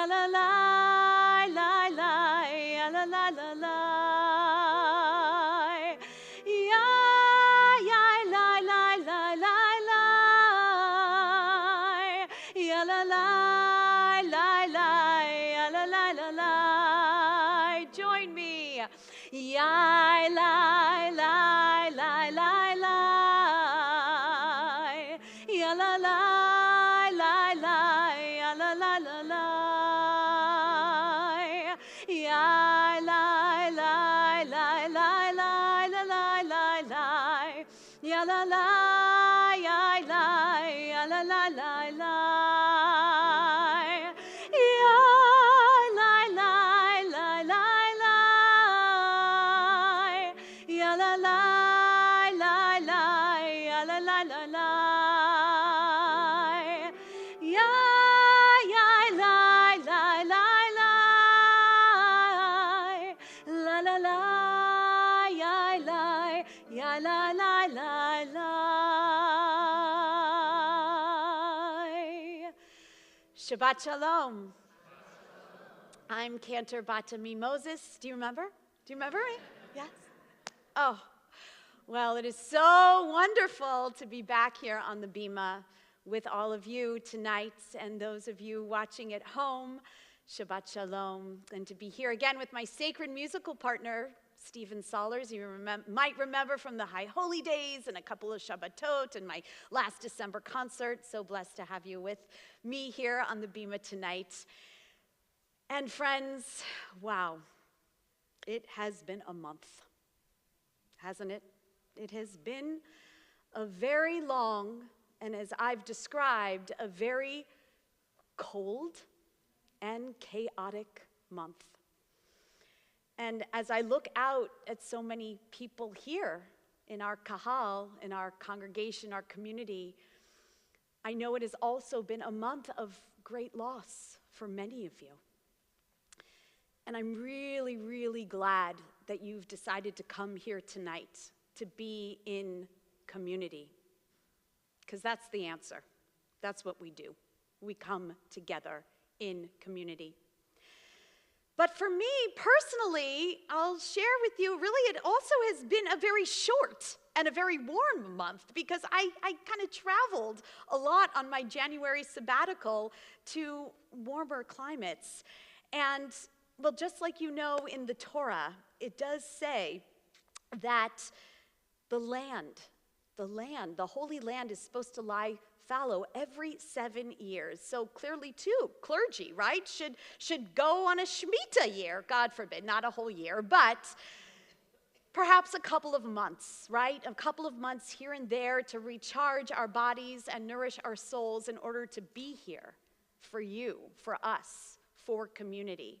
la la la la la la la la. Ya ya la la la la la. Ya la la la la la la la la. Join me. Ya la la la la la. Ya la la la la la la la la. Ya la la la la la la la la la. Ya la la ya la ya la la la la. Ya la la la la la. Ya la la la la ya la la la la. Ya ya la la la la. La la la ya la ya la la la la. Shabbat Shalom. I'm Cantor Batami Moses. Do you remember? Do you remember me? Yes? Oh, well, it is so wonderful to be back here on the Bima with all of you tonight and those of you watching at home. Shabbat Shalom. And to be here again with my sacred musical partner, Stephen Sollers. You might remember from the High Holy Days and a couple of Shabbatot and my last December concert. So blessed to have you with me here on the Bima tonight. And friends, wow, it has been a month, hasn't it? It has been a very long, and as I've described, a very cold and chaotic month. And as I look out at so many people here in our kahal, in our congregation, our community, I know it has also been a month of great loss for many of you. And I'm really, really glad that you've decided to come here tonight to be in community, because that's the answer. That's what we do. We come together in community. But for me personally, I'll share with you, really it also has been a very short and a very warm month, because I kind of traveled a lot on my January sabbatical to warmer climates. And well, just like you know in the Torah, it does say that the Holy Land is supposed to lie fallow every 7 years. So clearly too, clergy, right, should go on a Shemitah year, God forbid, not a whole year, but perhaps a couple of months, right? A couple of months here and there to recharge our bodies and nourish our souls in order to be here for you, for us, for community.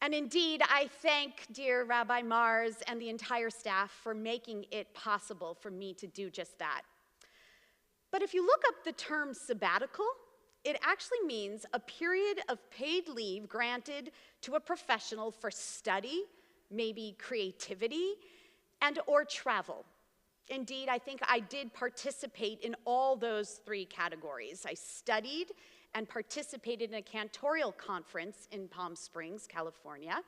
And indeed, I thank dear Rabbi Mars and the entire staff for making it possible for me to do just that. But if you look up the term sabbatical, it actually means a period of paid leave granted to a professional for study, maybe creativity, and or travel. Indeed, I think I did participate in all those three categories. I studied and participated in a cantorial conference in Palm Springs, California.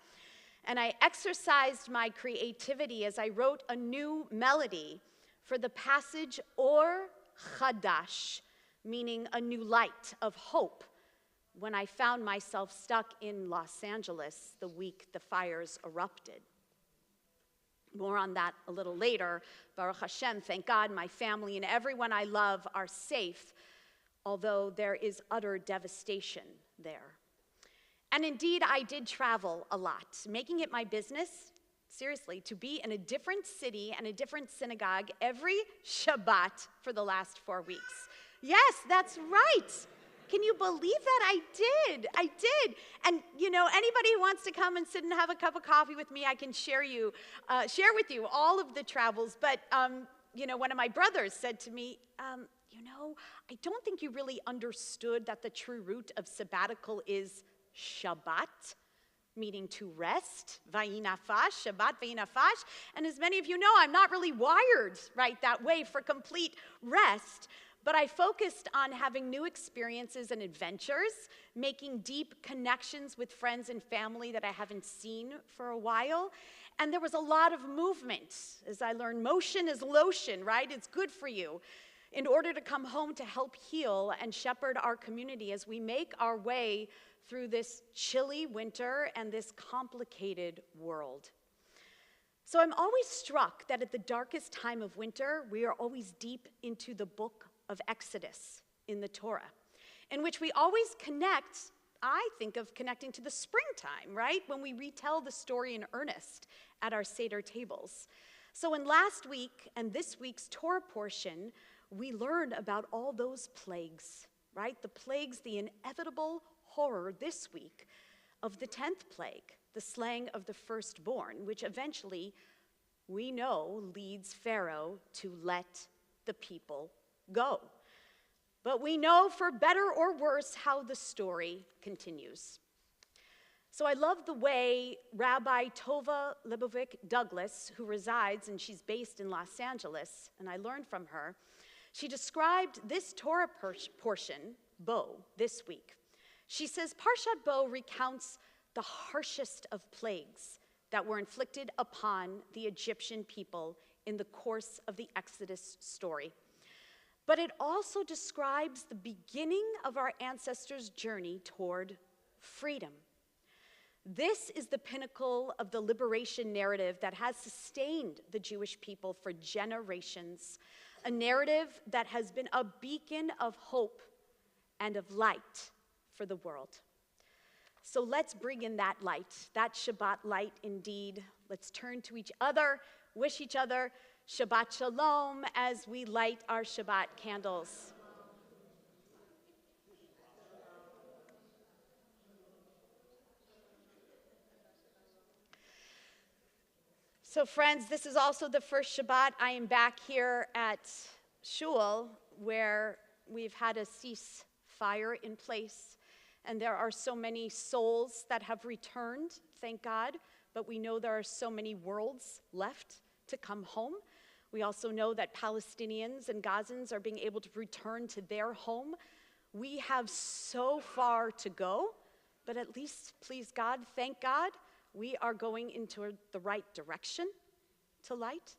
And I exercised my creativity as I wrote a new melody for the passage Or Chadash, meaning a new light of hope, when I found myself stuck in Los Angeles the week the fires erupted. More on that a little later. Baruch Hashem, thank God my family and everyone I love are safe, although there is utter devastation there. And indeed, I did travel a lot, making it my business, seriously, to be in a different city and a different synagogue every Shabbat for the last 4 weeks. Yes, that's right. Can you believe that? I did. And you know, anybody who wants to come and sit and have a cup of coffee with me, I can share with you all of the travels. But you know, one of my brothers said to me, you know, I don't think you really understood that the true root of sabbatical is Shabbat, meaning to rest, vayinafash, Shabbat vayinafash. And as many of you know, I'm not really wired right that way for complete rest. But I focused on having new experiences and adventures, making deep connections with friends and family that I haven't seen for a while. And there was a lot of movement. As I learned, motion is lotion, right? It's good for you. In order to come home to help heal and shepherd our community as we make our way through this chilly winter and this complicated world. So I'm always struck that at the darkest time of winter, we are always deep into the book of Exodus in the Torah, in which we always connect. I think of connecting to the springtime, right? When we retell the story in earnest at our Seder tables. So in last week and this week's Torah portion, we learned about all those plagues, right? The plagues, the inevitable horror this week of the 10th plague, the slaying of the firstborn, which eventually we know leads Pharaoh to let the people go. But we know for better or worse how the story continues. So I love the way Rabbi Tova Leibovich Douglas, who resides, and she's based in Los Angeles, and I learned from her, she described this Torah portion, Bo, this week. She says, Parshat Bo recounts the harshest of plagues that were inflicted upon the Egyptian people in the course of the Exodus story. But it also describes the beginning of our ancestors' journey toward freedom. This is the pinnacle of the liberation narrative that has sustained the Jewish people for generations, a narrative that has been a beacon of hope and of light for the world. So let's bring in that light, that Shabbat light indeed. Let's turn to each other, wish each other Shabbat Shalom as we light our Shabbat candles. So friends, this is also the first Shabbat I am back here at Shul, where we've had a ceasefire in place. And there are so many souls that have returned, thank God. But we know there are so many worlds left to come home. We also know that Palestinians and Gazans are being able to return to their home. We have so far to go, but at least, please God, thank God, we are going into the right direction to light.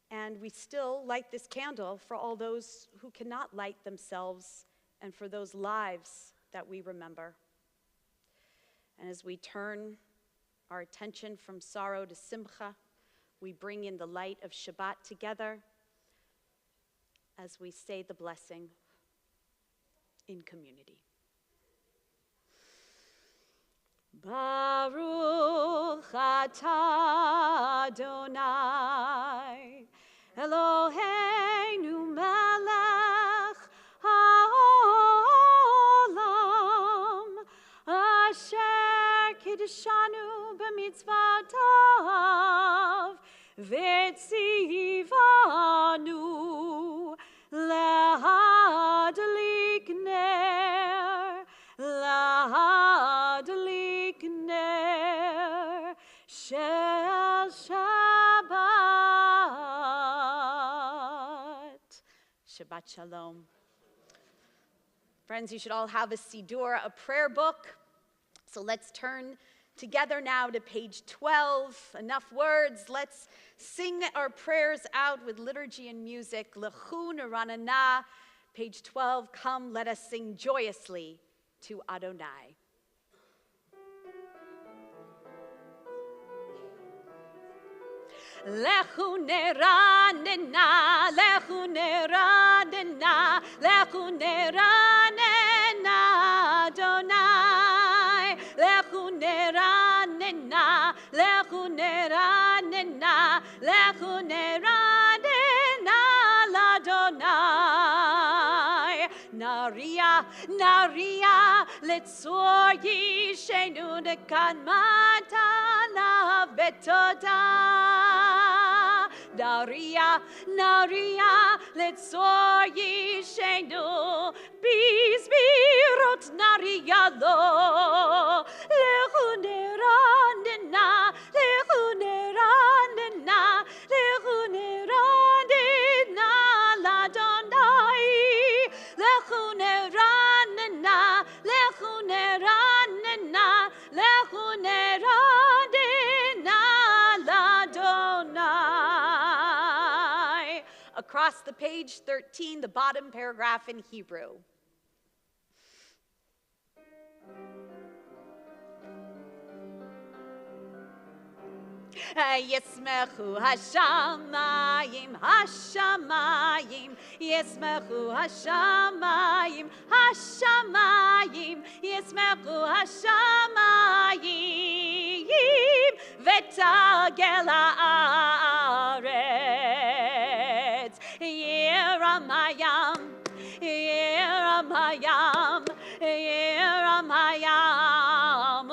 And we still light this candle for all those who cannot light themselves and for those lives that we remember. And as we turn our attention from sorrow to simcha, we bring in the light of Shabbat together as we say the blessing in community. Baruch atah Adonai Eloheinu melech haolam asher kiddushanu b'mitzvotav v'tzivanu lahadlik ner shel Shabbat. Shabbat Shalom. Friends, you should all have a Siddur, a prayer book. So let's turn together now to page 12. Enough words. Let's sing our prayers out with liturgy and music. Lechu Neranana, page 12. Come, let us sing joyously to Adonai. Lechu neranena, lechu neranena, lechu neranena, Adonai. Lechu neranena, lechu neranena, lechu neranena, Adonai. Naria, naria, letzor yishenu dekan matana betoda. Naria, naria, letzor yishenu bizbirot naria lo. Lechu neranena, lechu neranena, lechu neranena, l'Adonai. across the page, 13, the bottom paragraph in Hebrew. Yismechu hashamayim, hashamayim, yismechu hashamayim, hashamayim, yismechu hashamayim, v'tagel haaretz, yiramayam, yiramayam, yiramayam,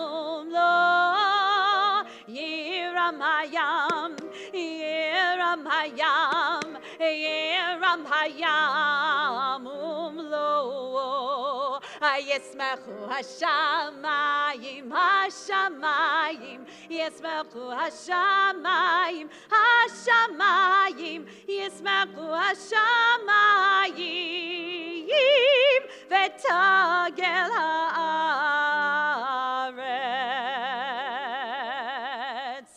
Yiramayam, Yiramayam, Yiramayam, umlo. Yismechu hashamayim, hashamayim, Yismechu hashamayim, hashamayim, Yismechu hashamayim, v'tagel haaretz.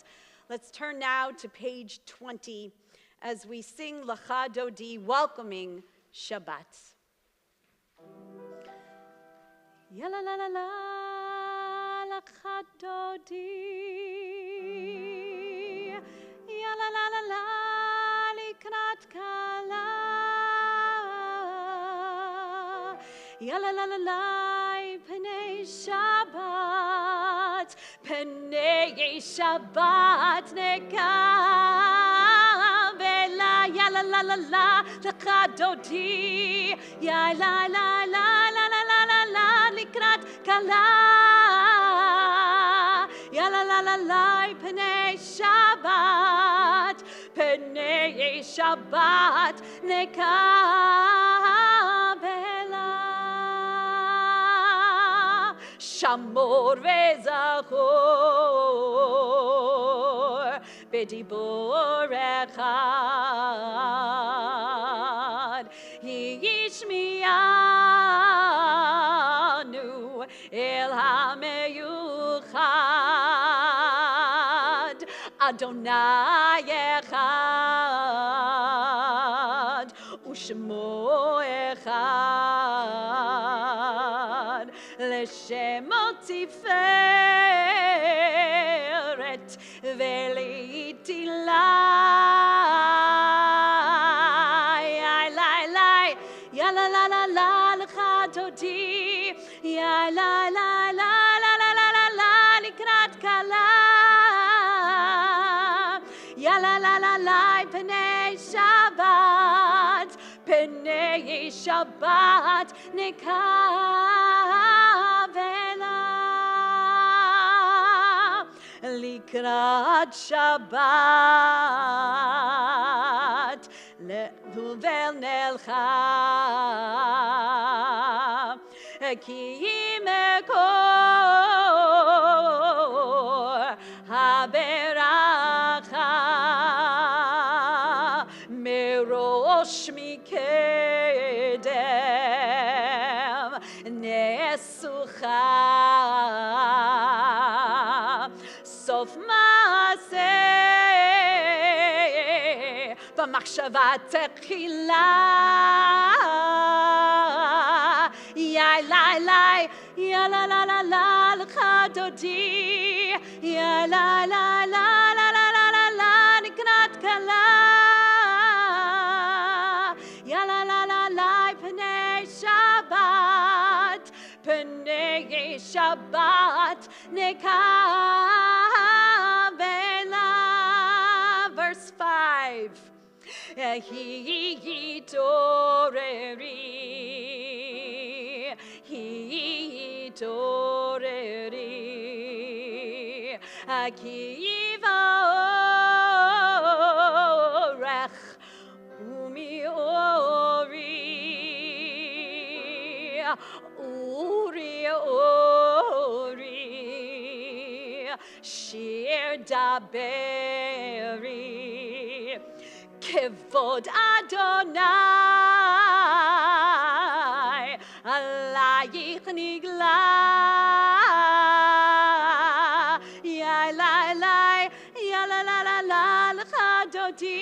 Let's turn now to page 20 as we sing Lecha Dodi, welcoming Shabbat. Ya la la la la, Lecha Dodi. Ya la la la la, Likrat Kala. Ya la la la la, Pnei Shabbat. Pnei Shabbat nekavela. Ya la la la la, Lecha Dodi. Ya la la la la la la la la, Likrat Kala. Ya la la la la, Pnei Shabbat. Pnei Shabbat nekavela. Shamor vezachor b'dibur echad yishmianu el hameyuchad Adonai echad u'shmo echad L'shemo tiferet v'litilai. Ya la la la la, Lecha Dodi. Ya la la la la la la la la, Likrat Kala. Ya la la la la, Pnei Shabbat. Pnei Shabbat nekavela. Likrat Shabbat le'uvel nelcha ki mekor haberacha merosh mikedem nesucha sof maaseh b'machshava techila. Ya la la, ya la la la la, Lecha Dodi. Ya la la la la la la la la, Likrat Kala. Ya la la la la, Pnei Shabbat. Pnei Shabbat nekavela. Verse 5. Hitoreri akiva orech umi ori shir daberi kevod Adonai alayich nigla. Ya la la la la la, Lecha Dodi.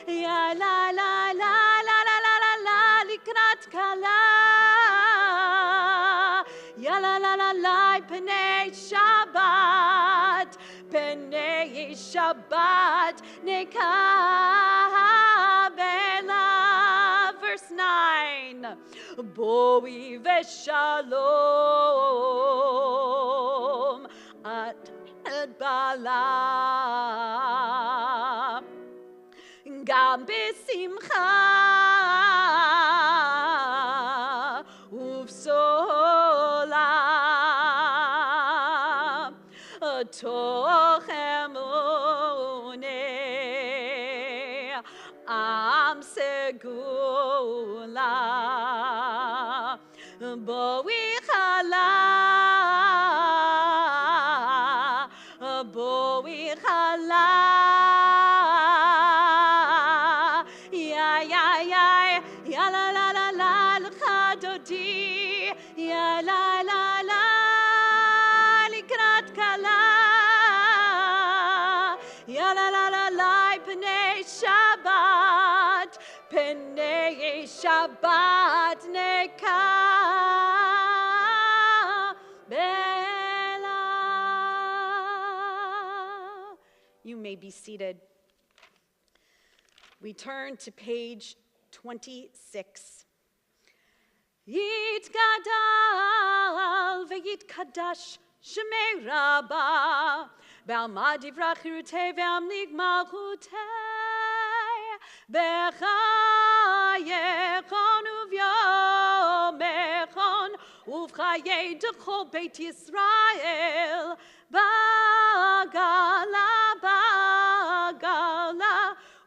Ya la la la la la la la la likrat kala. Ya la la la la pnei Shabbat, pnei Shabbat nekabela. Verse 9. Boi veshalom at bala. Gam besimcha uvsola toch emune am segula boi chala boi chala. Ya la la la la l'chadodi. Ya la la la likrat kala. Ya la la la la pnei Shabbat, pnei Shabbat nekabela. You may be seated. We turn to page 26. Yitgadal veyitkadash shemei Rabbah b'alma divrei chirutei ve'amlik malchutei b'chayechon uvyomechon uv'chayei d'chol Beit Yisrael bagala bagala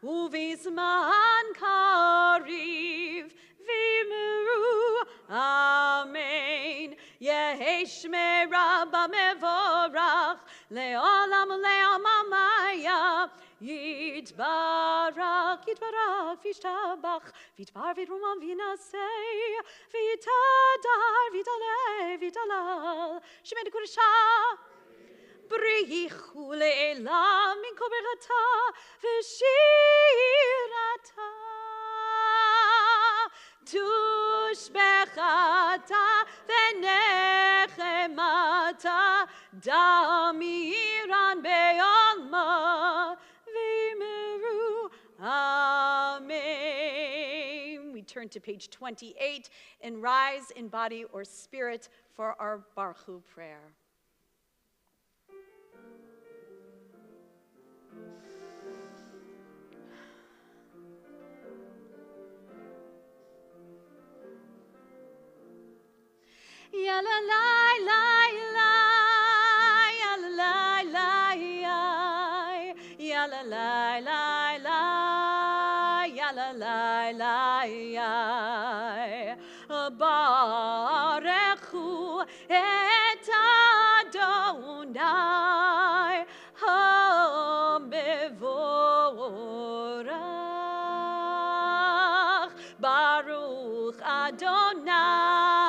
uvizman kariv v'imru amen. Yehi shmei Rabbah mevorach le'olam le'amamaya yitbarach yitbarach v'yishtabach v'yitbar v'yitruman v'yinaseh v'yitadar v'yitaleh v'yitalal shemei d'kudesha b'richu le'elam min kol berachata v'shirata tushbechata v'nechemata damiran be'alma v'imiru amen. We turn to page 28 and rise in body or spirit for our Baruch prayer. Ya la la la la, ya la la la ya, ya la la la la, ya la la la ya. Barechu et Adonai hamevorach. Baruch Adonai.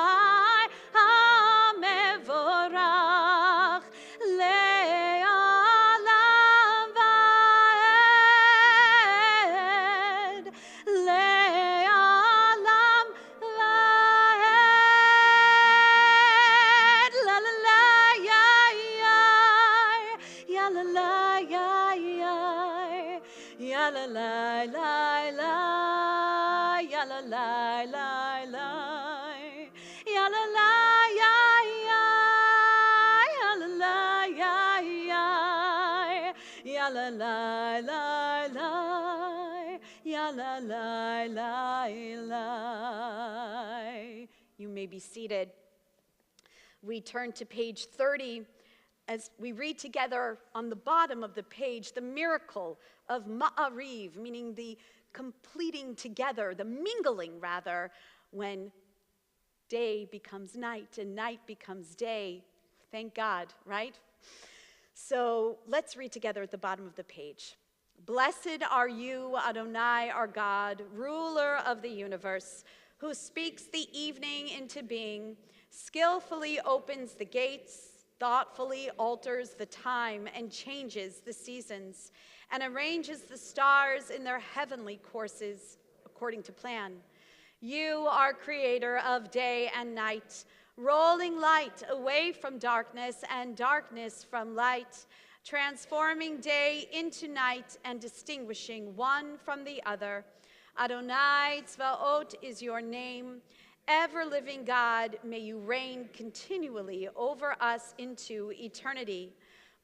Ya la la la la, ya la la la la, ya la la ya ya, ya la la ya ya, ya la la la la, ya la la la la. You may be seated. We turn to page 30 as we read together on the bottom of the page the miracle of Ma'ariv, meaning the completing together, the mingling rather, when day becomes night and night becomes day. Thank God, right? So let's read together at the bottom of the page. Blessed are you, Adonai, our God, ruler of the universe, who speaks the evening into being, skillfully opens the gates, thoughtfully alters the time and changes the seasons. and arranges the stars in their heavenly courses according to plan. You are creator of day and night, rolling light away from darkness and darkness from light, transforming day into night and distinguishing one from the other. Adonai Tzvaot is your name. Ever-living God, may you reign continually over us into eternity.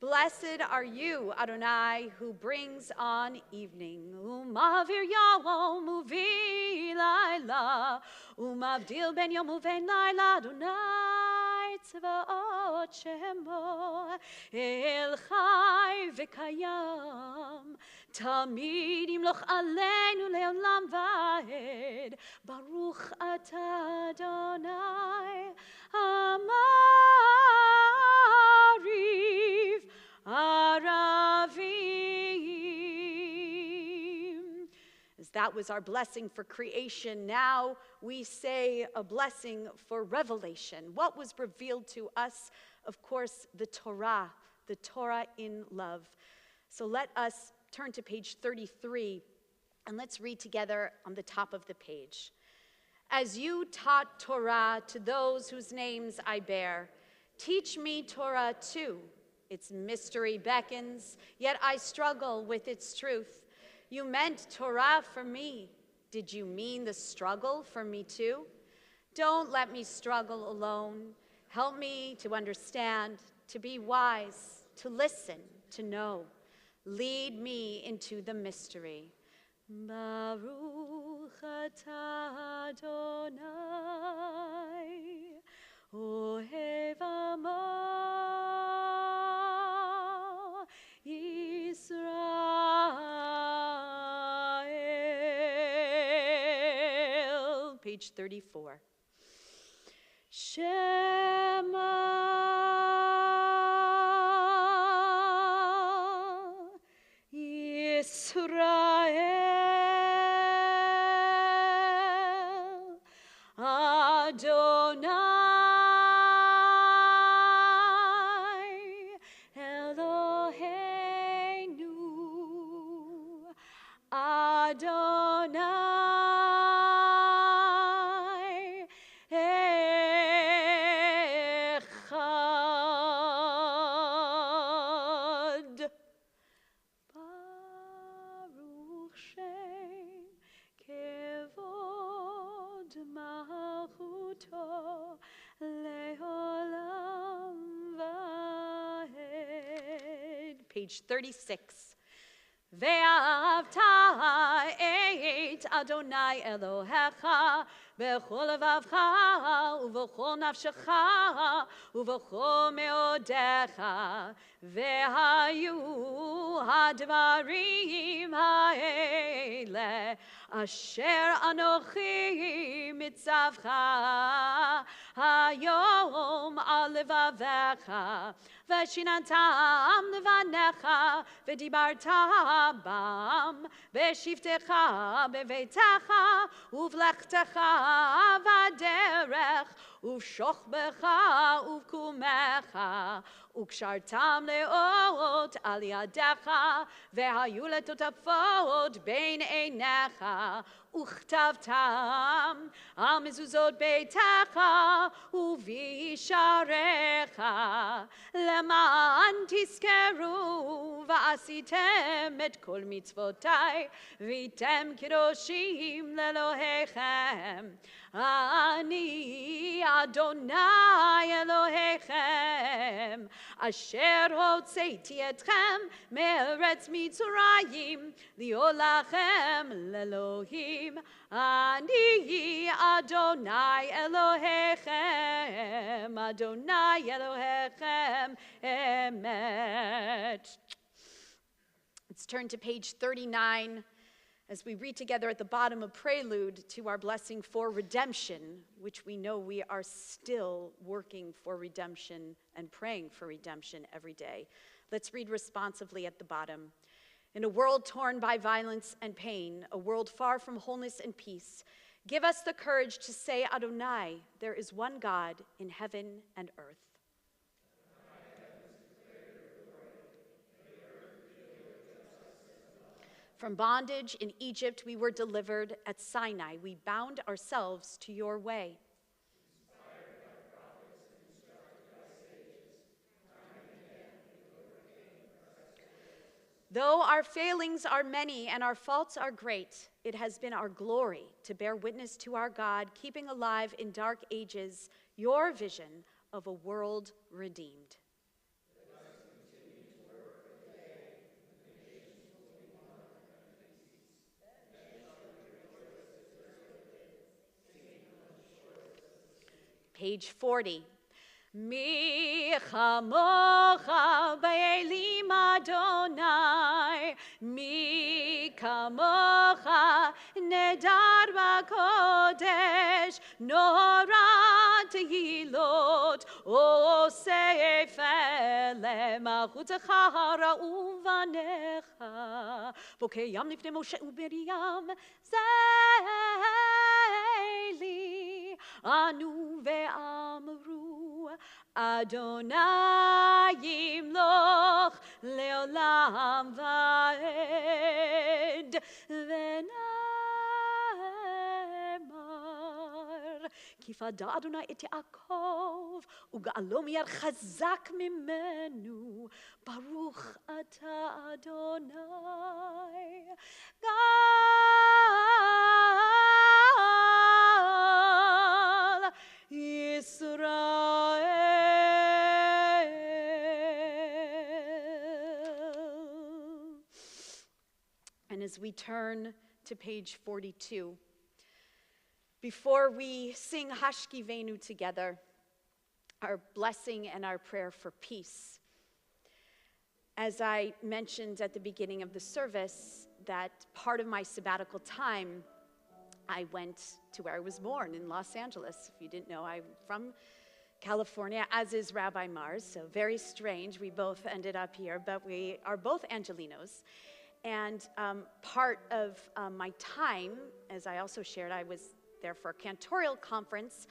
Blessed are you, Adonai, who brings on evening. Umavir yawom uvi laila, umavdil ben yom uven laila, Adonai tzvaot shemo, el chai v'kayam, tamid yimloch aleinu le'olam va'ed, baruch atah Adonai, amariv, Aravim. As that was our blessing for creation, now we say a blessing for revelation. What was revealed to us? Of course, the Torah in love. So let us turn to page 33, and let's read together on the top of the page. As you taught Torah to those whose names I bear, teach me Torah too. Its mystery beckons, yet I struggle with its truth. You meant Torah for me. Did you mean the struggle for me too? Don't let me struggle alone. Help me to understand, to be wise, to listen, to know. Lead me into the mystery. Baruch atah Adonai, ohev amo Yisrael. Page 34. Shema Yisrael, Adonai Eloheinu, Adonai Echad. Baruch Shem Kevod Malchuto Leolam Vahed. Page 36. Ve'avta et Adonai Elohecha b'chol levavcha u'v'chol nafshecha u'v'chol meodecha ve'hayu hadvarim ha'ele asher anochi mitzavcha hayom al levavecha v'shinantam levanecha v'dibarta bam v'shivtecha b'veitecha uvlechtecha v'derech uv'shochbecha uv'kumecha ukshartam leot al yadecha ve'hayu letotafot bein einecha uchtavtam al mezuzot beitecha uvisharecha leman tiskeru va'asitem et kol mitzvotai v'item kidoshim lelohechem ani Adonai Elohechem asher hotzeiti etchem me'eretz Mitzrayim liolachem lelohim ani Adonai Elohechem Adonai Elohechem emet. Let's turn to page 39 as we read together at the bottom a prelude to our blessing for redemption, which we know we are still working for redemption and praying for redemption every day. Let's read responsively at the bottom. In a world torn by violence and pain, a world far from wholeness and peace, give us the courage to say, Adonai, there is one God in heaven and earth. From bondage in Egypt, we were delivered at Sinai. We bound ourselves to your way. Though our failings are many and our faults are great, it has been our glory to bear witness to our God, keeping alive in dark ages your vision of a world redeemed. Page 40. Mi chamocha b'elim Adonai, mi kamocha nedar b'kodesh, nora tehilot, osef lemachutzecha ra'u vanecha, v'keyam lifnei Moshe u'Miriam zeli, anu ve'amru, Adonai yimloch leolam va'ed v'namar ki fada Adonai et Yaakov uga'alo miyad chazak mimenu baruch ata Adonai gal Yisrael. And as we turn to page 42, before we sing Hashkivenu together, our blessing and our prayer for peace, as I mentioned at the beginning of the service, that part of my sabbatical time, I went to where I was born in Los Angeles. If you didn't know, I'm from California, as is Rabbi Mars, so very strange. We both ended up here, but we are both Angelinos. And part of my time, as I also shared, I was there for a cantorial conference,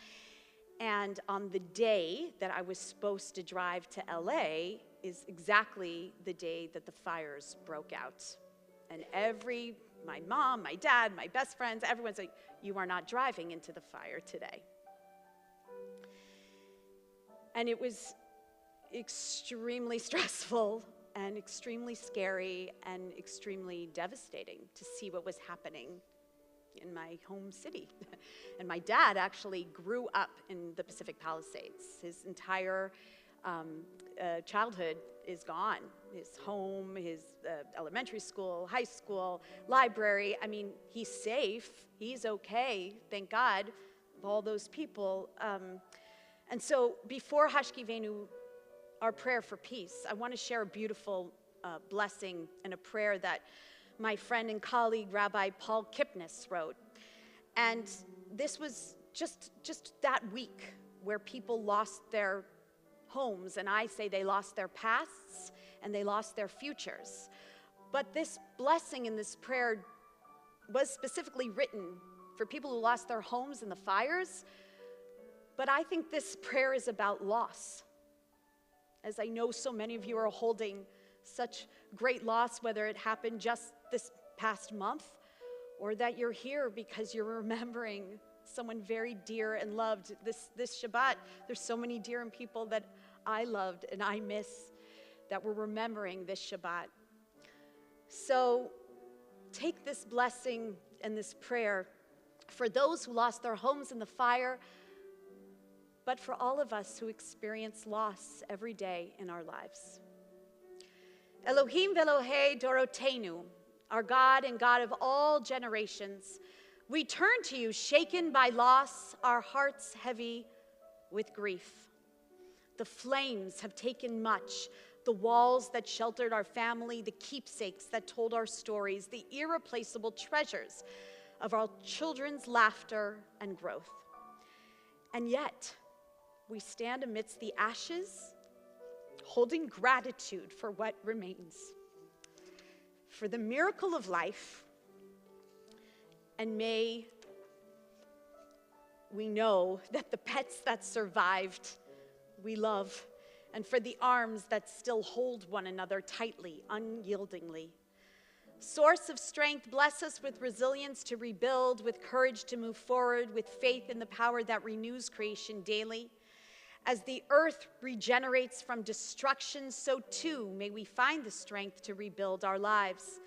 and on the day that I was supposed to drive to LA is exactly the day that the fires broke out. And my mom, my dad, my best friends, everyone's like, you are not driving into the fire today. And it was extremely stressful and extremely scary and extremely devastating to see what was happening in my home city. And my dad actually grew up in the Pacific Palisades. His entire childhood is gone. His home, his elementary school, high school, library. I mean, he's safe. He's okay, thank God, of all those people. And so before Hashkivenu, our prayer for peace, I want to share a beautiful blessing and a prayer that my friend and colleague, Rabbi Paul Kipnis, wrote. And this was just that week where people lost their homes, and I say they lost their pasts and they lost their futures. But this blessing in this prayer was specifically written for people who lost their homes in the fires. But I think this prayer is about loss. As I know so many of you are holding such great loss, whether it happened just this past month or that you're here because you're remembering someone very dear and loved. This Shabbat, there's so many dear and people that I loved and I miss that we're remembering this Shabbat. So take this blessing and this prayer for those who lost their homes in the fire, but for all of us who experience loss every day in our lives. Elohim ve'Elohei Dorotenu, our God and God of all generations, we turn to you shaken by loss, our hearts heavy with grief. The flames have taken much, the walls that sheltered our family, the keepsakes that told our stories, the irreplaceable treasures of our children's laughter and growth. And yet, we stand amidst the ashes, holding gratitude for what remains, for the miracle of life, and may we know that the pets that survived, we love, and for the arms that still hold one another tightly, unyieldingly. Source of strength, bless us with resilience to rebuild, with courage to move forward, with faith in the power that renews creation daily. As the earth regenerates from destruction, so too may we find the strength to rebuild our lives.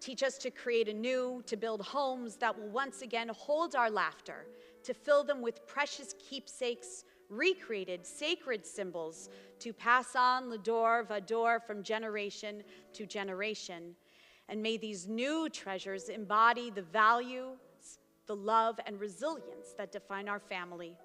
Teach us to create anew, to build homes that will once again hold our laughter, to fill them with precious keepsakes, recreated sacred symbols, to pass on l'dor v'dor from generation to generation. And may these new treasures embody the values, the love, and resilience that define our family.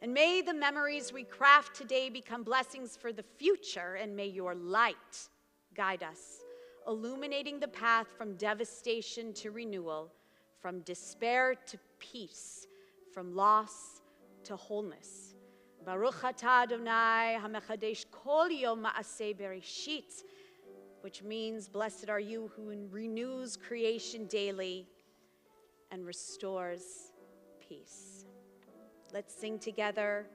And may the memories we craft today become blessings for the future, and may your light guide us, illuminating the path from devastation to renewal, from despair to peace, from loss to wholeness. Baruch atah Adonai hamechadesh kol yom ma'aseh bereshit, which means, blessed are you who renews creation daily and restores peace. Let's sing together,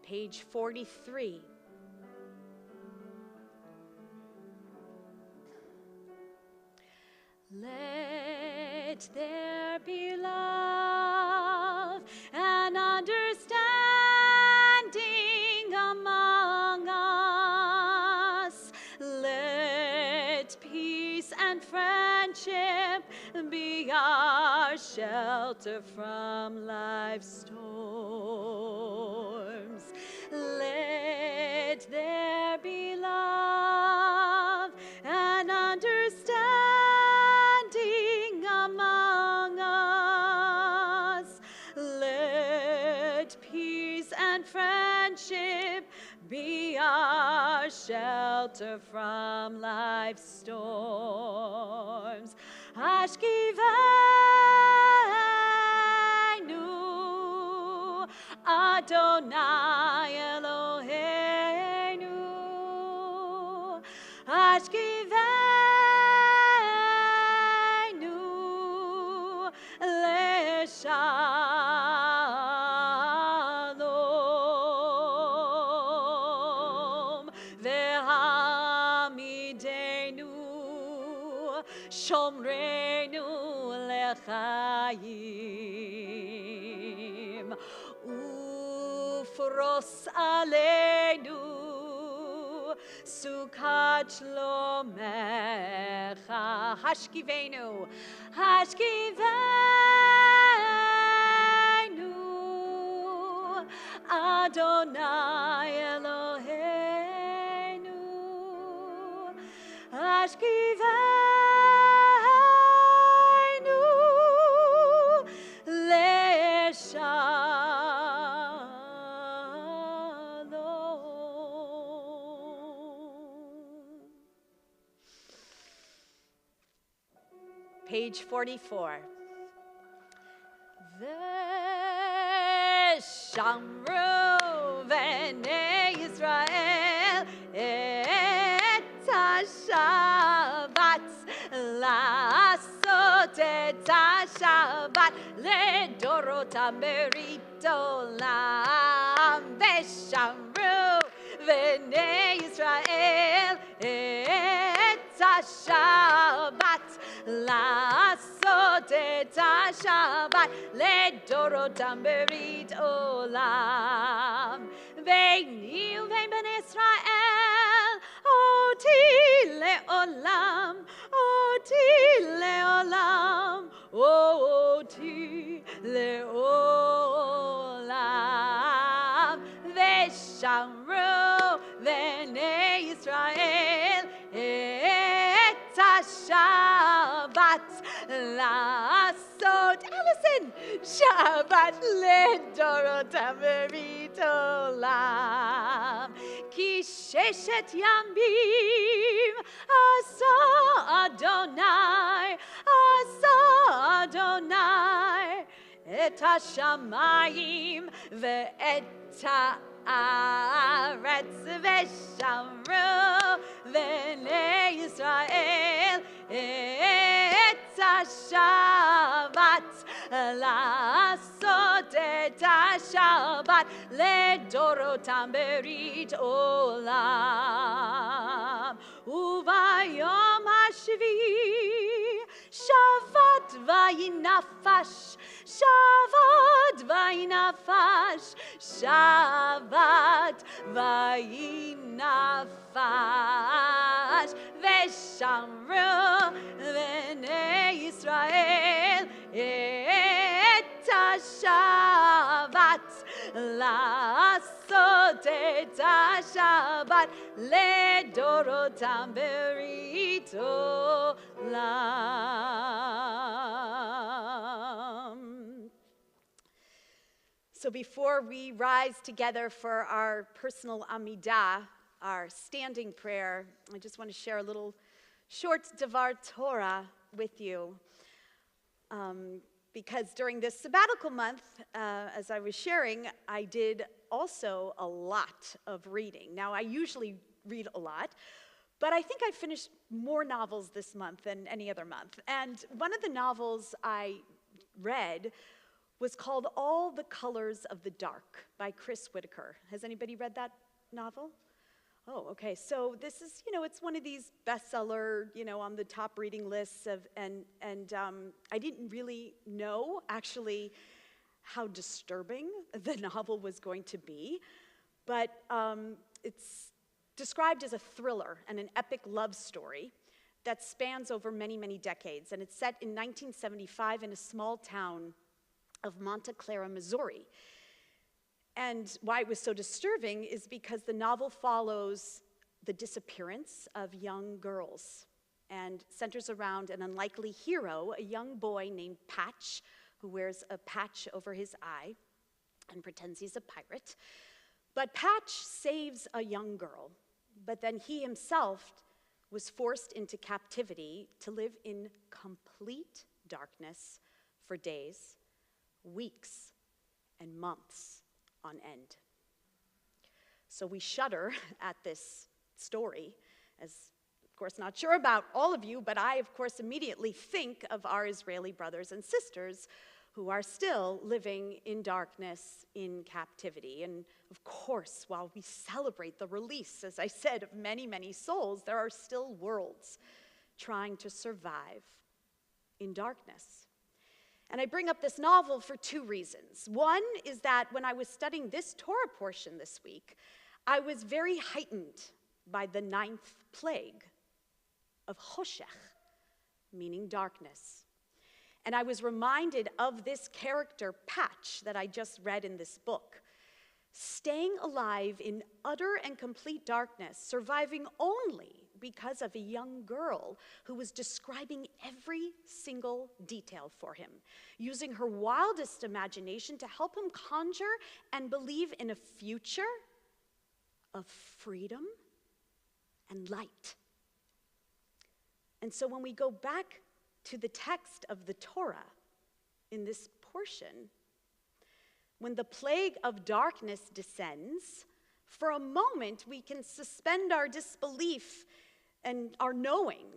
page 43. Let there be love and understanding among us. Let peace and friendship be our shelter from life's storms. Let there be love and understanding among us. Let peace and friendship be our shelter from life's storms. Ashkivenu Adonai Eloheinu. Ashkivenu leshalom vehamidenu shomrenu lechaim ufros aleinu Sukkot shlomecha. Hashkivenu, Hashkivenu, Adonai Eloheinu. Hashkivenu, page 44. Veshamru v'nei Yisrael et ha-Shabbat la'asot et ha-Shabbat ledorotam berit olam. Veshamru v'nei Yisrael et ha-Shabbat לעשות את השבת לדורותם ברית עולם. ביני ובין בני ישראל אותי לעולם, אותי לעולם, אותי לעולם. ושמרו בני ישראל את השבת לעשות, Allison, שבת לדורותם ברית עולם. כי ששת ימים עשה אדוני, עשה אדוני את השמיים ואת הארץ. ושמרו בני ישראל את השבת לעשות את השבת לדורותם ברית עולם. וביום השביעי Shabbat vayinafash, Shabbat vayinafash, Shabbat vayinafash, Veshamru bnei Yisrael et ha-Shabbat, לעשות את השבת לדורותם ברית עולם. So before we rise together for our personal Amidah, our standing prayer, I just want to share a little short Devar Torah with you. Because during this sabbatical month, as I was sharing, I did also a lot of reading. Now, I usually read a lot, but I think I finished more novels this month than any other month. And one of the novels I read was called All the Colors of the Dark by Chris Whitaker. Has anybody read that novel? Oh, okay. So this is, it's one of these bestseller, on the top reading lists and I didn't really know actually how disturbing the novel was going to be, but it's described as a thriller and an epic love story that spans over many, many decades, and it's set in 1975 in a small town of Monte Clara, Missouri. And why it was so disturbing is because the novel follows the disappearance of young girls and centers around an unlikely hero, a young boy named Patch, who wears a patch over his eye and pretends he's a pirate. But Patch saves a young girl, but then he himself was forced into captivity to live in complete darkness for days, weeks, and months on end. So we shudder at this story, as of course not sure about all of you, but I of course immediately think of our Israeli brothers and sisters who are still living in darkness in captivity. And of course, while we celebrate the release, as I said, of many, many souls, there are still worlds trying to survive in darkness. And I bring up this novel for two reasons. One is that when I was studying this Torah portion this week, I was very heightened by the 9th plague of Choshech, meaning darkness. And I was reminded of this character, Patch, that I just read in this book, staying alive in utter and complete darkness, surviving only because of a young girl who was describing every single detail for him, using her wildest imagination to help him conjure and believe in a future of freedom and light. And so when we go back to the text of the Torah in this portion, when the plague of darkness descends, for a moment we can suspend our disbelief and our knowing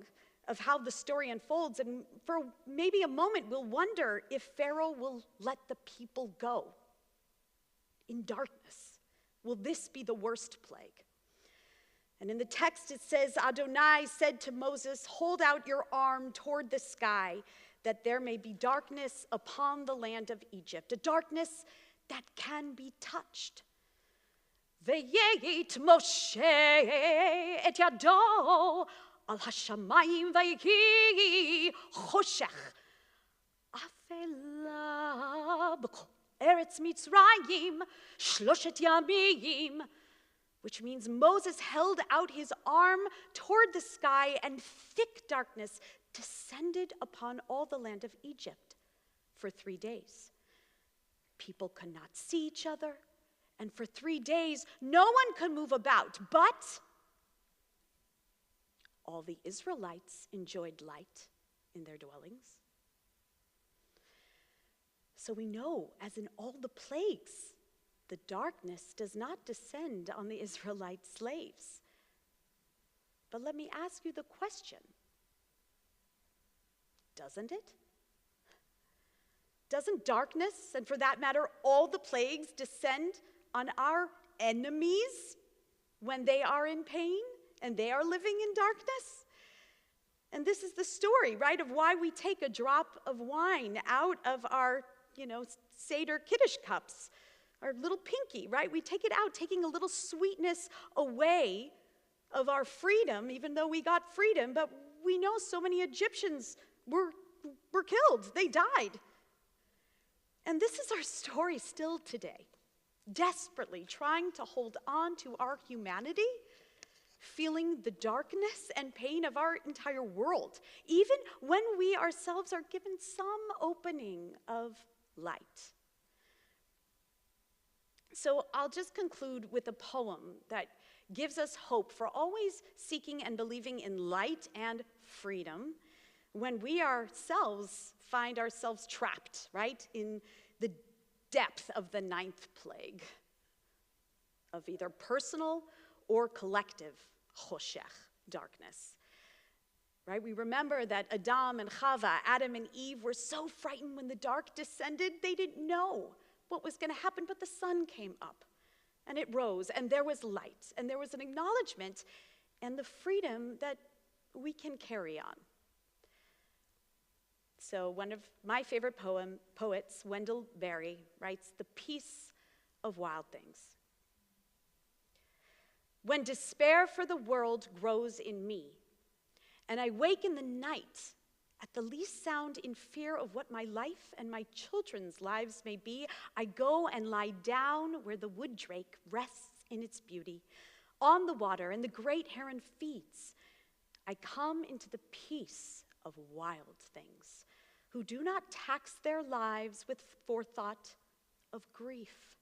of how the story unfolds, and for maybe a moment we'll wonder if Pharaoh will let the people go in darkness. Will this be the worst plague? And in the text it says, Adonai said to Moses, hold out your arm toward the sky, that there may be darkness upon the land of Egypt, a darkness that can be touched. V'yeit Moshe et yado al hashamayim v'yehi choshech afela b'kol eretz Mitzrayim shloshet yamim, which means Moses held out his arm toward the sky and thick darkness descended upon all the land of Egypt for 3 days. People could not see each other, and for 3 days no one could move about, but all the Israelites enjoyed light in their dwellings. So we know, as in all the plagues, the darkness does not descend on the Israelite slaves. But let me ask you the question, doesn't it? Doesn't darkness, and for that matter, all the plagues, descend on our enemies when they are in pain and they are living in darkness? And this is the story, right, of why we take a drop of wine out of our, Seder Kiddush cups, our little pinky, right? We take it out, taking a little sweetness away of our freedom, even though we got freedom. But we know so many Egyptians were killed. They died. And this is our story still today, desperately trying to hold on to our humanity, feeling the darkness and pain of our entire world, even when we ourselves are given some opening of light. So I'll just conclude with a poem that gives us hope for always seeking and believing in light and freedom when we ourselves find ourselves trapped, right, in the depth of the ninth plague of either personal or collective choshech, darkness. Right? We remember that Adam and Chava, Adam and Eve, were so frightened when the dark descended, they didn't know what was going to happen, but the sun came up, and it rose, and there was light, and there was an acknowledgement and the freedom that we can carry on. So one of my favorite poets, Wendell Berry, writes, "The peace of wild things. When despair for the world grows in me, and I wake in the night at the least sound in fear of what my life and my children's lives may be, I go and lie down where the wood drake rests in its beauty, on the water, and the great heron feeds. I come into the peace of wild things, who do not tax their lives with forethought of grief.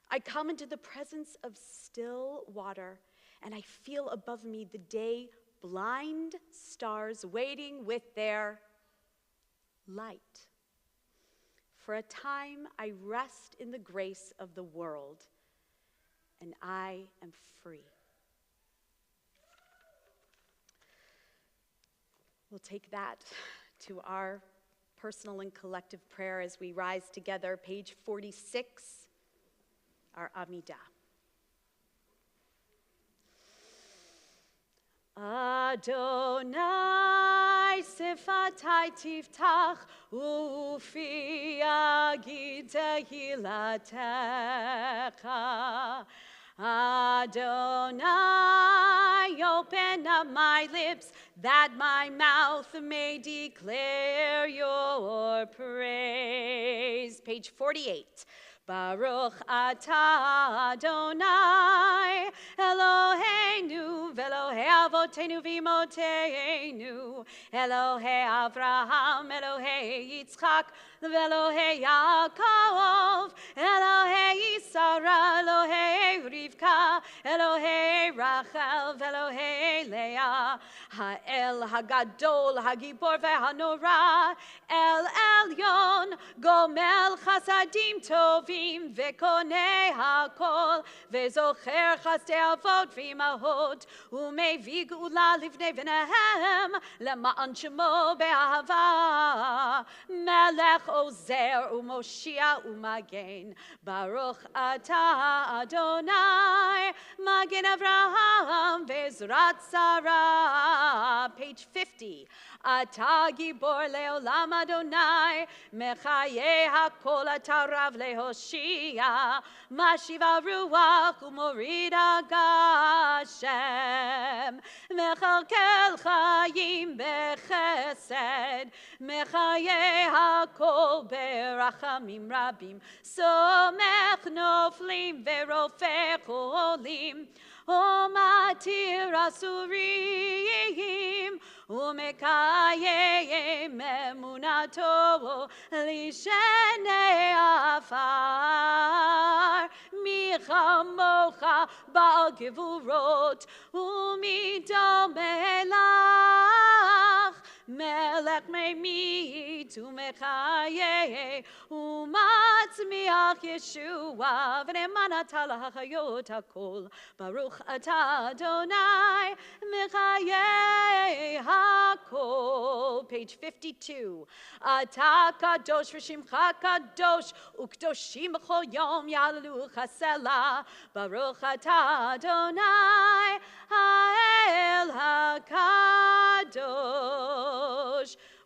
I come into the presence of still water, and I feel above me the day blind stars waiting with their light. For a time I rest in the grace of the world, and I am free." We'll take that to our personal and collective prayer as we rise together, page 46, our Amidah. Adonai sefatai tiftach ufi yagid tehilatecha. Adonai, open up my lips that my mouth may declare your praise. Page 48. Baruch atah Adonai, Eloheinu, Velohei avotenu v'imotenu, Elohei Avraham, Elohei Yitzchak, Velohei Yaakov, Elohei Sarah, Elohei Rivka, Elohei Rachel, Velohei Leah, Ha'el Hagadol, Hagibor ve'hanora, El Elyon, Gomel Chasadim Tovim, וקונה הכל, וזוכר חסדי אבות ואימהות, ומביא גאולה לבני בניהם, למען שמו באהבה. מלך עוזר ומושיע ומגן, ברוך אתה אדוני, מגן אברהם ועזרת שרה. Page 50. אתה גיבור לעולם אדוני, מחיי הכל אתה רב להושיע, משיב הרוח ומוריד הגשם, מכלכל חיים בחסד, מחיי הכל ברחמים רבים, סומך נופלים ורופא חולים, ומתיר אסורים, ומקיים אמונתו לשני עפר. מי כמוך בעל גבורות, ומי דומה לך, מלך ממית ומחיה, ומצמיח ישועה, ונאמן אתה להחיות הכל. ברוך אתה אדוני, מחיי הכל. Page 52. אתה קדוש ושמך קדוש, וקדושים בכל יום יעללוך סלה. ברוך אתה אדוני, El HaKadosh.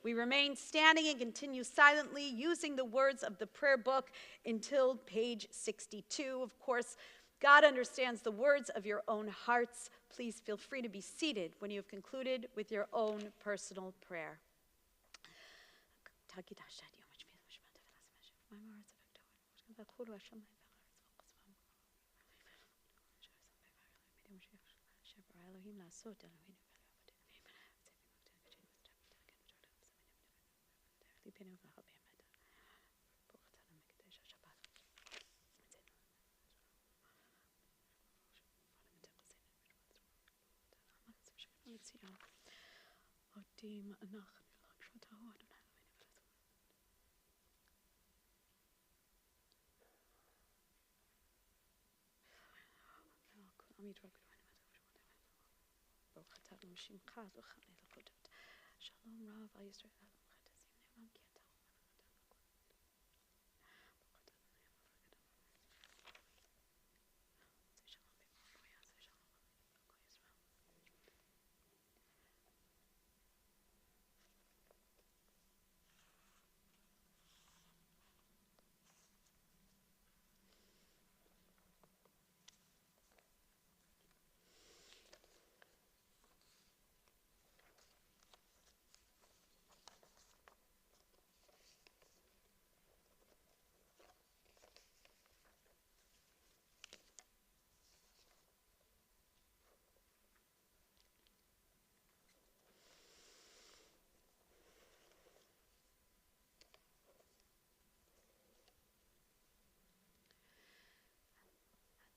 We remain standing and continue silently using the words of the prayer book until page 62. Of course, God understands the words of your own hearts. Please feel free to be seated when you have concluded with your own personal prayer.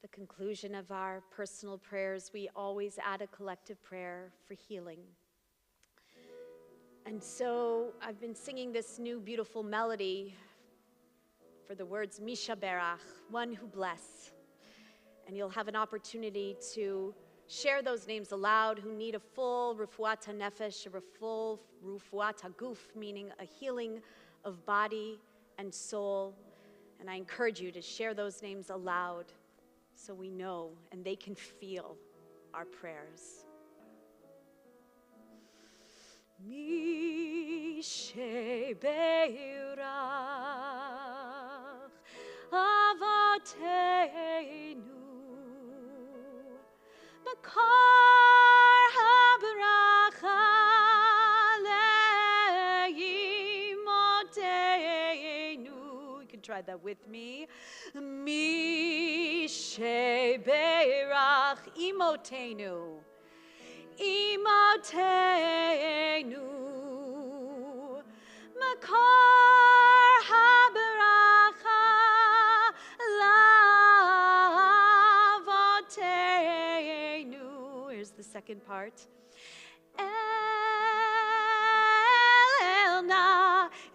The conclusion of our personal prayers, we always add a collective prayer for healing. And so I've been singing this new beautiful melody for the words Misha Berach, one who bless. And you'll have an opportunity to share those names aloud who need a full refuat nefesh, a full refuat haguf, meaning a healing of body and soul. And I encourage you to share those names aloud so we know and they can feel our prayers. Mishe Beirach Avateinu Makar HaBaracha Leimotenu. You can try that with me. Mishe Beirach Imotenu Imotenu Makar HaBaracha Lavotenu. Here's the second part.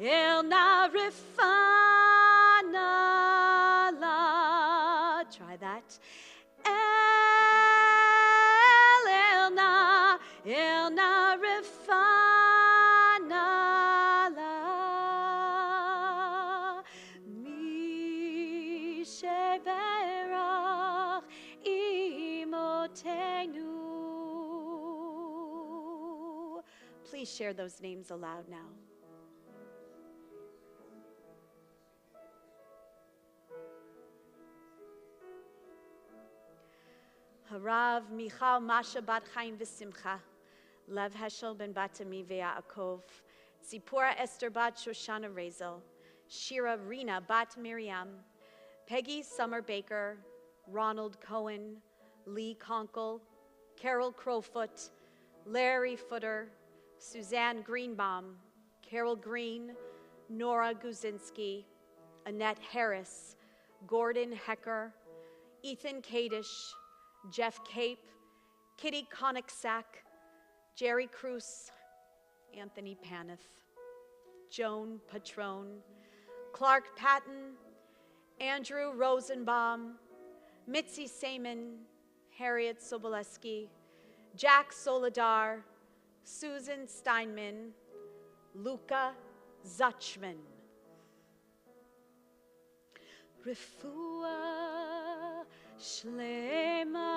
Elna Rifana La. Try that. Elna Rifana La Mishe Berach Imotenu. Please share those names aloud now. Harav Michal Masha Bat Chaim V'Simcha, Lev Heschel Ben Batami Ve'Yaakov, Zipporah Esther Bat Shoshana Rezel, Shira Rina Bat Miriam, Peggy Summer Baker, Ronald Cohen, Lee Conkle, Carol Crowfoot, Larry Footer, Suzanne Greenbaum, Carol Green, Nora Guzinski, Annette Harris, Gordon Hecker, Ethan Kadish, Jeff Cape, Kitty Konigsack, Jerry Cruz, Anthony Paneth, Joan Patron, Clark Patton, Andrew Rosenbaum, Mitzi Seaman, Harriet Soboleski, Jack Soledar, Susan Steinman, Luca Zachman. Refuah Shlema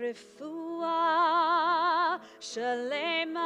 Refuah Shalema.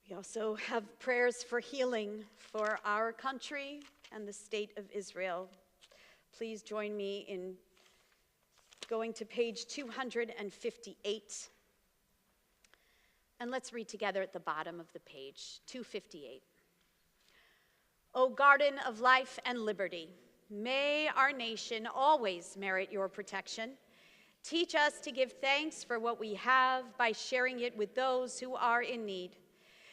We also have prayers for healing for our country and the state of Israel. Please join me in going to page 258. And let's read together at the bottom of the page, 258. O garden of life and liberty, may our nation always merit your protection. Teach us to give thanks for what we have by sharing it with those who are in need.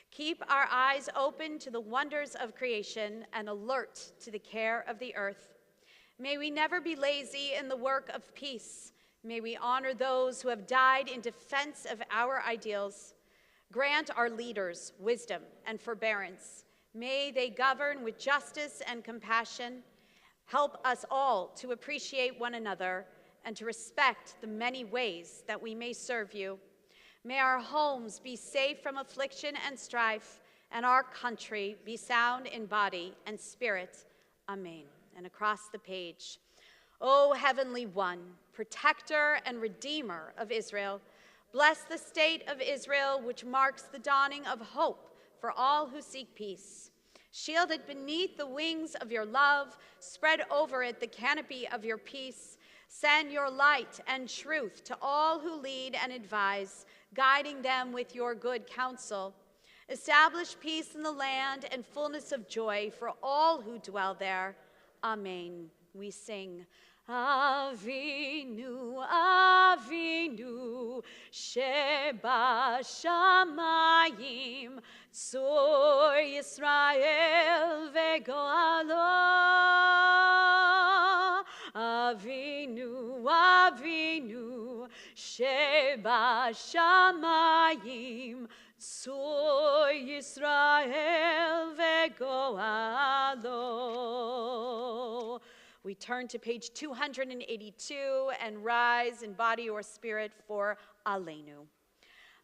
Keep our eyes open to the wonders of creation and alert to the care of the earth. May we never be lazy in the work of peace. May we honor those who have died in defense of our ideals. Grant our leaders wisdom and forbearance. May they govern with justice and compassion. Help us all to appreciate one another and to respect the many ways that we may serve you. May our homes be safe from affliction and strife, and our country be sound in body and spirit. Amen. And across the page, O Heavenly One, protector and redeemer of Israel, bless the state of Israel, which marks the dawning of hope for all who seek peace. Shield it beneath the wings of your love, spread over it the canopy of your peace. Send your light and truth to all who lead and advise, guiding them with your good counsel. Establish peace in the land and fullness of joy for all who dwell there. Amen. We sing, Avinu, Avinu, Sheba Shamayim, Tzor Yisrael vegoalo. Avinu, Avinu, Sheba Shamayim, Tzor Yisrael vegoalo. We turn to page 282 and rise in body or spirit for Aleinu.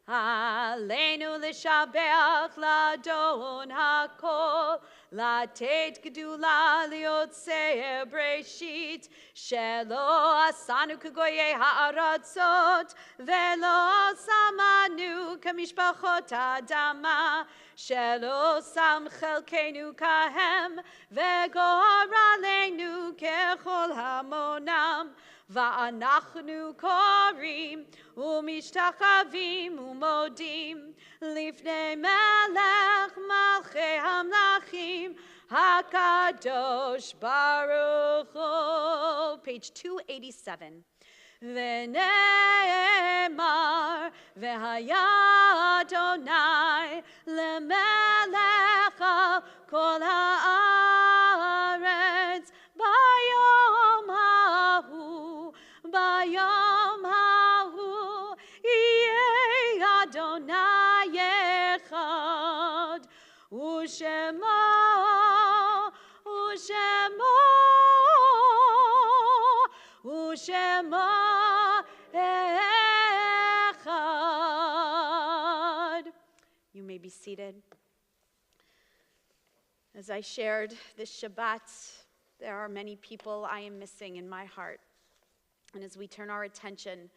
Aleinu l'shabeach l'adon hakol, latet gedula liyotzei breshit, shelo asanu k'goyei ha'aratzot, velo samanu k'mishpachot adama, shelo sam chelkenu kahem, vegor aleinu kechol hamonam, va'anachnu korim, umishtachavim umodim, lifnei melech malchei hamlachim, hakadosh baruch hu. Page 287. V'ne'emar v'haya Adonai le'melecha kol ha'aretz bayom hahu, bayom hahu yeh Adonai echad u'shemo echad. You may be seated. As I shared this Shabbat, there are many people I am missing in my heart. And as we turn our attention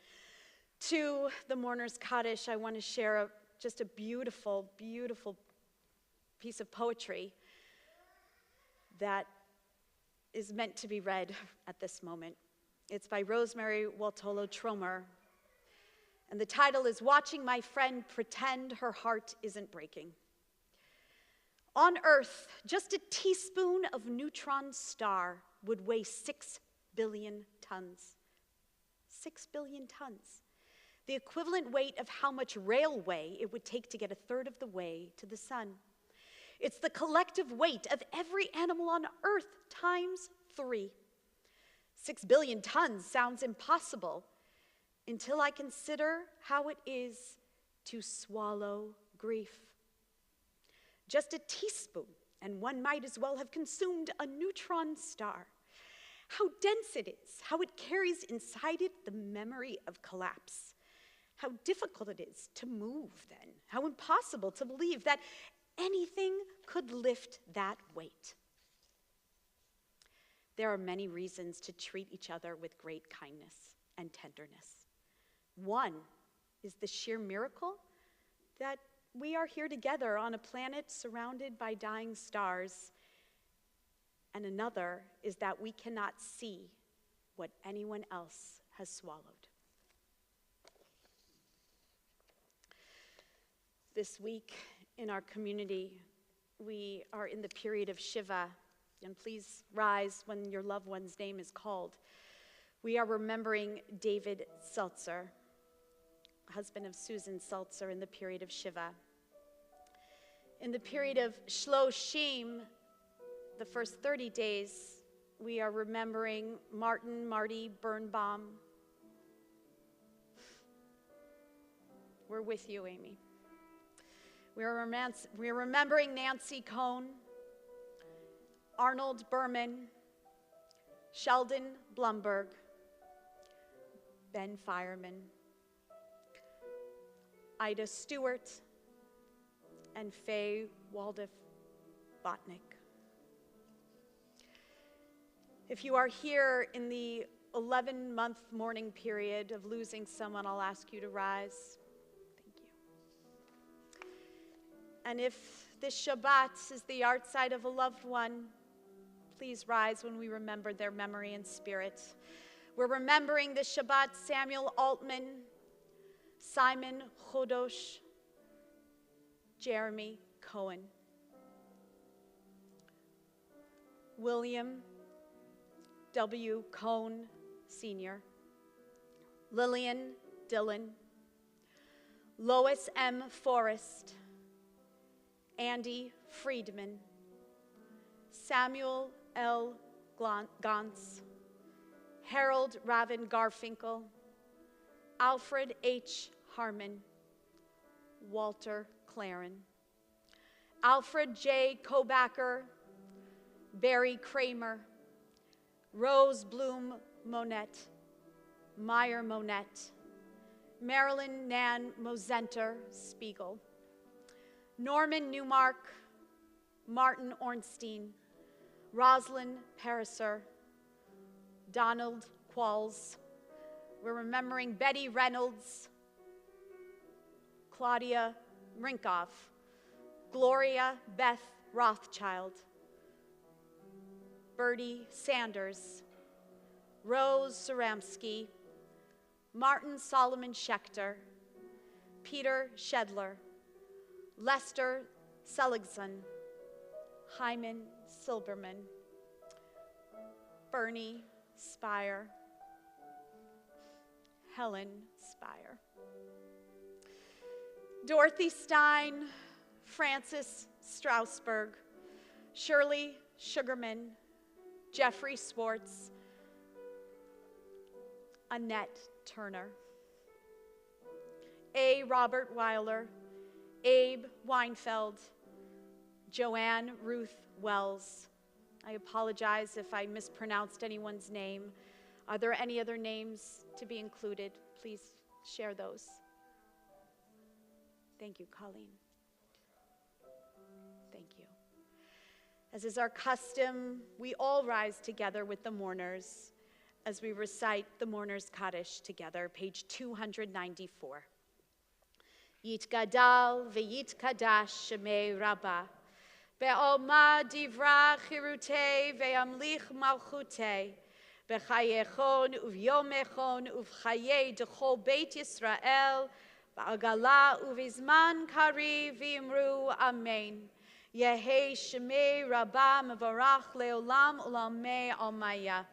to the Mourner's Kaddish, I want to share just a beautiful, beautiful piece of poetry that is meant to be read at this moment. It's by Rosemary Waltolo Tromer, and the title is Watching My Friend Pretend Her Heart Isn't Breaking. On Earth, just a teaspoon of neutron star would weigh 6 billion tons. 6 billion tons. The equivalent weight of how much railway it would take to get a third of the way to the sun. It's the collective weight of every animal on earth times 3. 6 billion tons sounds impossible until I consider how it is to swallow grief. Just a teaspoon, and one might as well have consumed a neutron star. How dense it is, how it carries inside it the memory of collapse. How difficult it is to move then, how impossible to believe that anything could lift that weight. There are many reasons to treat each other with great kindness and tenderness. One is the sheer miracle that we are here together on a planet surrounded by dying stars, and another is that we cannot see what anyone else has swallowed. This week in our community, we are in the period of Shiva, and please rise when your loved one's name is called. We are remembering David Seltzer, husband of Susan Seltzer, in the period of Shiva. In the period of Shloshim, the first 30 days, we are remembering Marty Birnbaum. We're with you, Amy. We're remembering Nancy Cohn, Arnold Berman, Sheldon Blumberg, Ben Fireman, Ida Stewart, and Faye Waldiff-Botnick. If you are here in the 11-month mourning period of losing someone, I'll ask you to rise. Thank you. And if this Shabbat is the art side of a loved one, please rise when we remember their memory and spirit. We're remembering this Shabbat Samuel Altman, Simon Chodosh, Jeremy Cohen, William W. Cohn Sr., Lillian Dillon, Lois M. Forrest, Andy Friedman, Samuel L. Gantz, Harold Ravin Garfinkel, Alfred H. Harmon, Walter Claren, Alfred J. Kobacker, Barry Kramer, Rose Bloom Monette, Meyer Monette, Marilyn Nan Mosenter Spiegel, Norman Newmark, Martin Ornstein, Rosalind Pariser, Donald Qualls. We're remembering Betty Reynolds, Claudia Rinkoff, Gloria Beth Rothschild, Bertie Sanders, Rose Saramsky, Martin Solomon Schechter, Peter Shedler, Lester Seligson, Hyman Silberman, Bernie Spire, Helen Spire, Dorothy Stein, Francis Strasberg, Shirley Sugarman, Jeffrey Swartz, Annette Turner, A. Robert Weiler, Abe Weinfeld, Joanne Ruth Wells. I apologize if I mispronounced anyone's name. Are there any other names to be included? Please share those. Thank you, Colleen. Thank you. As is our custom, we all rise together with the mourners as we recite the Mourner's Kaddish together, page 294. Yitgadal v'yitkadash shemei Rabbah, be'alma divra chirutei ve'amlich malchutei, b'chayechon uv'yomechon uv'chayei d'chol Beit Yisrael, ba'agala uv'izman kari v'imru amen. Yehei shemei Rabbah mevarach leolam ulamei almaya.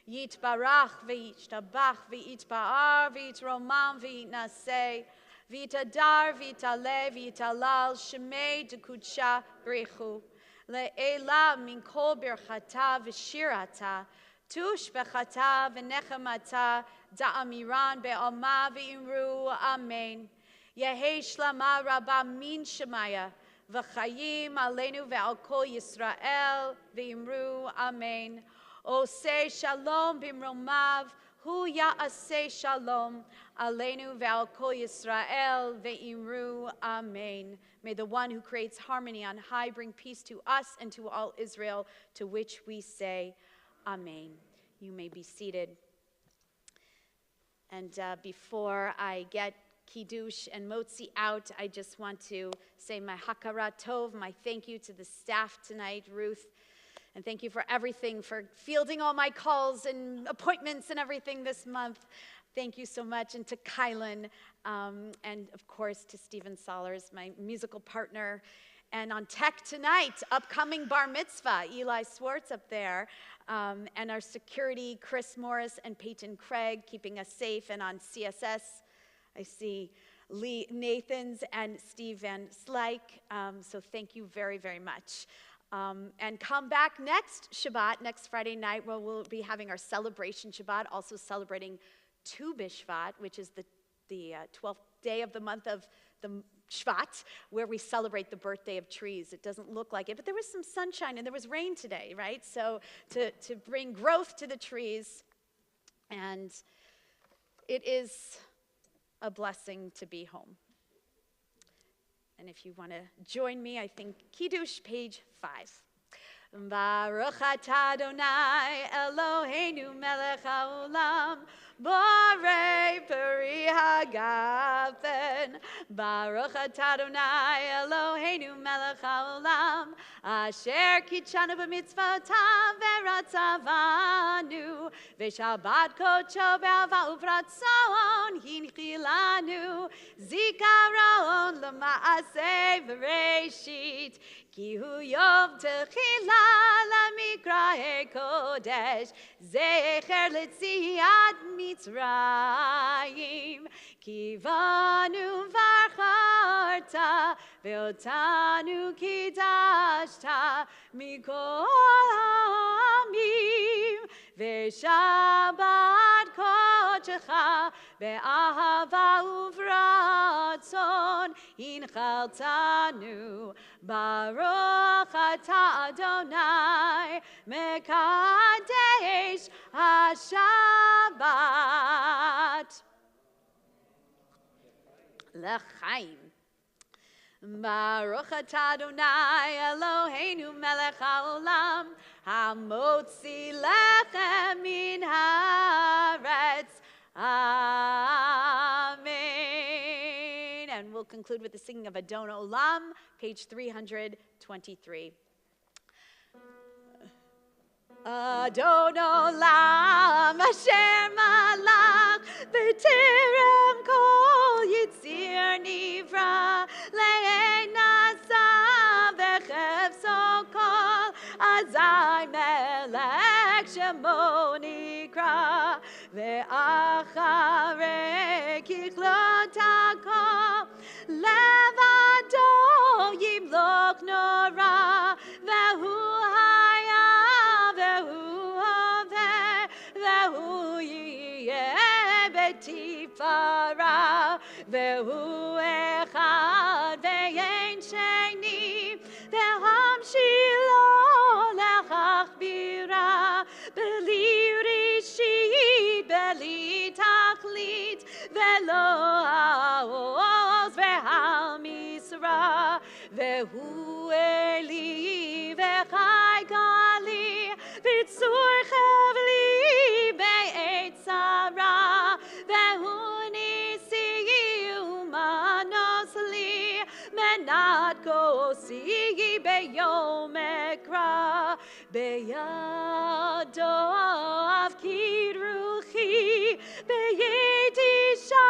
Yitbarach v'yitztabach v'yitba'ar v'yitromam v'yitnaseh Vitadar, vitale, vitalal, shemei dekudsha brichu. Le'ela min kol birchata v'shirata, tush bechata v'nechemata, da'amiran be'alma v'imru, amen. Yehi shlama rabba min shemaya, v'chayim aleinu ve'al kol Yisrael, v'imru, amen. Oseh shalom bimromav, hu ya'aseh shalom, aleinu ve'al kol Yisrael, ve'imru, amen. May the one who creates harmony on high bring peace to us and to all Israel, to which we say, amen. You may be seated. And before I get Kiddush and Motzi out, I just want to say my Hakarat Tov, my thank you to the staff tonight, Ruth. And thank you for everything, for fielding all my calls and appointments and everything this month. Thank you so much. And to Kylan, and of course to Stephen Sollers, my musical partner. And on tech tonight, upcoming bar mitzvah, Eli Swartz up there. And our security, Chris Morris and Peyton Craig, keeping us safe. And on CSS, I see Lee Nathans and Steve Van Slyke. So thank you very, very much. And come back next Shabbat, next Friday night, where we'll be having our celebration Shabbat, also celebrating Tu B'Shvat, which is the 12th day of the month of the Shvat, where we celebrate the birthday of trees. It doesn't look like it, but there was some sunshine and there was rain today, right? So to bring growth to the trees, and it is a blessing to be home. And if you want to join me, I think Kiddush, page 5. Baruch atah Adonai Eloheinu melech haolam, borei peri hagafen. Baruch atah Adonai Eloheinu melech haolam, asher kitshanu b'mitzvotav v'ratzavanu, v'shabbat kodsho be'ahava uvratzon hinchilanu, zikaron l'maaseh v'reishit, ki hu yom techila lamikra'e kodesh, zecher letziat Mitzrayim, ki vanu varcharta, ve'otanu kidashta, mikol ha'amim, ve'shabbat kodshecha, be'ahava uvratzon, hinchaltanu, Baruch atah Adonai, mekadesh haShabbat l'chaim. Baruch atah Adonai Eloheinu melech haolam, hamotzi lechem min haaretz. Amen. And we'll conclude with the singing of Adon Olam, page 323. Adon Olam, Asher Malach, B'terem Kol Yitzir Nivra, Le'en Asa V'chefso Kol, Azai Melech Shemo Nikra, Ve'acharei Kichlot HaKol, Levado Yimloch Nora, Ve'hu Tifara, ve'hu echad ve'ein sheni, ve'hamshilo lechachbira, beli rishit, beli tachlit, ve'lo ha'oz ve'hal misra, ve'hu eli ve'chai gali, v'tzur chavli be'et sarah, menat kosi beyom ekra, beyado avkid ruchi, beyet isha